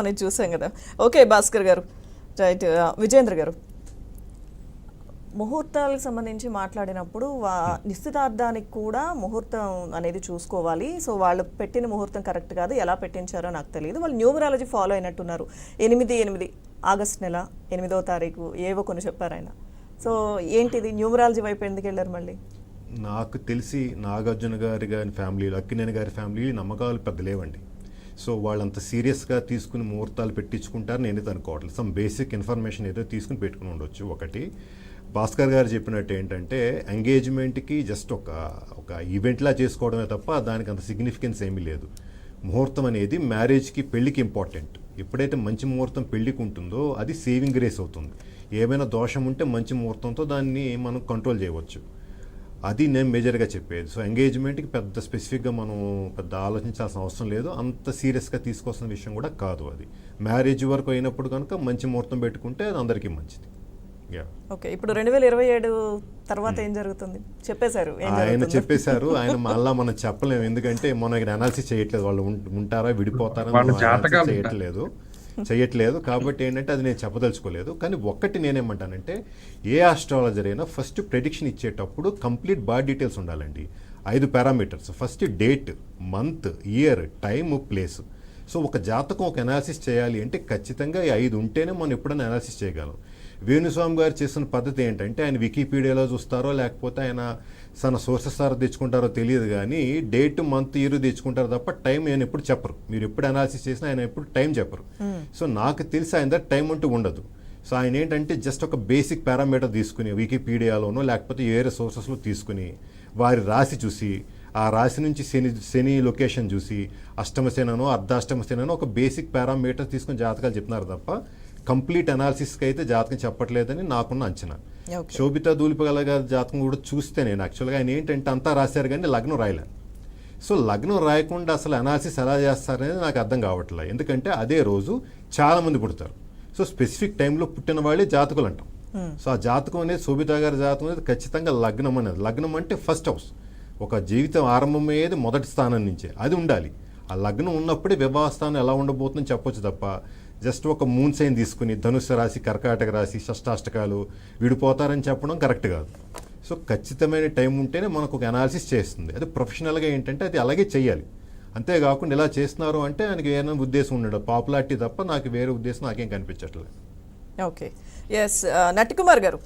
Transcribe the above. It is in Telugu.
అనేది చూసాం కదా. ఓకే భాస్కర్ గారు, రైట్. విజేంద్ర గారు, ముహూర్తాలకు సంబంధించి మాట్లాడినప్పుడు నిశ్చితార్థానికి కూడా ముహూర్తం అనేది చూసుకోవాలి. సో వాళ్ళు పెట్టిన ముహూర్తం కరెక్ట్ కాదు, ఎలా పెట్టించారో నాకు తెలియదు. వాళ్ళు న్యూమరాలజీ ఫాలో అయినట్టున్నారు. 8 ఆగస్ట్ నెల 8వ తారీఖు ఏవో కొన్ని చెప్పారు ఆయన. సో ఏంటిది న్యూమరాలజీ వైపు ఎందుకు వెళ్ళారు మళ్ళీ? నాకు తెలిసి నాగార్జున గారి ఫ్యామిలీలో, అక్కినేని గారి ఫ్యామిలీ నమ్మకాలు పెద్ద లేవండి. సో వాళ్ళంత సీరియస్గా తీసుకుని ముహూర్తాలు పెట్టించుకుంటారు నేనైతే అనుకోవట్లేదు. సమ్ బేసిక్ ఇన్ఫర్మేషన్ ఏదో తీసుకుని పెట్టుకుని ఉండొచ్చు. ఒకటి, భాస్కర్ గారు చెప్పినట్టు ఏంటంటే ఎంగేజ్మెంట్కి జస్ట్ ఒక ఈవెంట్లా చేసుకోవడమే తప్ప దానికి అంత సిగ్నిఫికెన్స్ ఏమీ లేదు. ముహూర్తం అనేది మ్యారేజ్కి, పెళ్ళికి ఇంపార్టెంట్. ఎప్పుడైతే మంచి ముహూర్తం పెళ్ళికి ఉంటుందో అది సేవింగ్ గ్రేస్ అవుతుంది. ఏమైనా దోషం ఉంటే మంచి ముహూర్తంతో దాన్ని మనం కంట్రోల్ చేయవచ్చు. అది నేను మేజర్గా చెప్పేది. సో ఎంగేజ్మెంట్కి పెద్ద స్పెసిఫిక్గా మనం పెద్ద ఆలోచించాల్సిన అవసరం లేదు. అంత సీరియస్గా తీసుకోవాల్సిన విషయం కూడా కాదు. అది మ్యారేజ్ వరకు అయినప్పుడు కనుక మంచి ముహూర్తం పెట్టుకుంటే అది అందరికీ మంచిది. ఓకే, ఇప్పుడు 2027 తర్వాత ఏం జరుగుతుంది చెప్పేశారు? ఆయన చెప్పేశారు. ఆయన మళ్ళీ మనం చెప్పలేము, ఎందుకంటే మనం ఇక్కడ అనాలిసిస్ చేయట్లేదు. వాళ్ళు ఉంటారా విడిపోతారా చేయట్లేదు. కాబట్టి ఏంటంటే అది నేను చెప్పదలుచుకోలేదు. కానీ ఒక్కటి నేనేమంటానంటే, ఏ ఆస్ట్రాలజర్ అయినా ఫస్ట్ ప్రెడిక్షన్ ఇచ్చేటప్పుడు కంప్లీట్ బాడీ డీటెయిల్స్ ఉండాలండి. 5 parameters. First date, month, year, time, place. So ఒక జాతకం ఒక అనాలిసిస్ చేయాలి అంటే ఖచ్చితంగా ఈ 5 ఉంటేనే మనం ఎప్పుడైనా అనాలిసిస్ చేయగలం. వేణుస్వామి గారు చేసిన పద్ధతి ఏంటంటే, ఆయన వికీపీడియాలో చూస్తారో లేకపోతే ఆయన తన సోర్సెస్ ద్వారా తెచ్చుకుంటారో తెలియదు, కానీ డేట్, మంత్, ఇయర్ తెచ్చుకుంటారు తప్ప టైం ఆయన ఎప్పుడు చెప్పరు. మీరు ఎప్పుడు అనాలిసిస్ చేసినా ఆయన ఎప్పుడు టైం చెప్పరు. సో నాకు తెలిసి ఆయన దగ్గర టైం అంటూ ఉండదు. సో ఆయన ఏంటంటే జస్ట్ ఒక బేసిక్ పారామీటర్ తీసుకుని వికీపీడియాలోనో లేకపోతే వేరే సోర్సెస్లో తీసుకుని వారి రాశి చూసి, ఆ రాశి నుంచి శని లొకేషన్ చూసి అష్టమశననో అర్ధాష్టమశననో ఒక బేసిక్ పారామీటర్ తీసుకుని జాతకాలు చెప్తున్నారు తప్ప కంప్లీట్ అనాలిసిస్కి అయితే జాతకం చెప్పట్లేదని నాకున్న అంచనా. శోభితా ధూళిపగల గారి జాతకం కూడా చూస్తే నేను యాక్చువల్గా ఆయన ఏంటంటే అంతా రాశారు కానీ లగ్నం రాయలేదు. సో లగ్నం రాయకుండా అసలు అనాలిసిస్ ఎలా చేస్తారనేది నాకు అర్థం కావట్లేదు. ఎందుకంటే అదే రోజు చాలామంది పుడతారు. సో స్పెసిఫిక్ టైంలో పుట్టిన వాళ్ళే జాతకులు అంటాం. సో ఆ జాతకం అనేది, శోభితా గారి జాతకం అనేది ఖచ్చితంగా లగ్నం అనేది. లగ్నం అంటే ఫస్ట్ హౌస్. ఒక జీవితం ఆరంభమయ్యేది మొదటి స్థానం నుంచే, అది ఉండాలి. ఆ లగ్నం ఉన్నప్పుడే వివాహ స్థానం ఎలా ఉండబోతుందని చెప్పొచ్చు తప్ప జస్ట్ ఒక మూన్ సైన్ తీసుకుని ధనుస్సు రాశి, కర్కాటక రాశి, షష్టాష్టకాలు విడిపోతారని చెప్పడం కరెక్ట్ కాదు. సో ఖచ్చితమైన టైం ఉంటేనే మనకు ఒక అనాలిసిస్ చేస్తుంది. అది ప్రొఫెషనల్గా ఏంటంటే అది అలాగే చెయ్యాలి. అంతేకాకుండా ఇలా చేస్తున్నారు అంటే ఆయనకి ఏమైనా ఉద్దేశం ఉండడు, పాపులారిటీ తప్ప నాకు వేరే ఉద్దేశం నాకేం కనిపించట్లేదు. Okay, yes. నటికుమార్ గారు,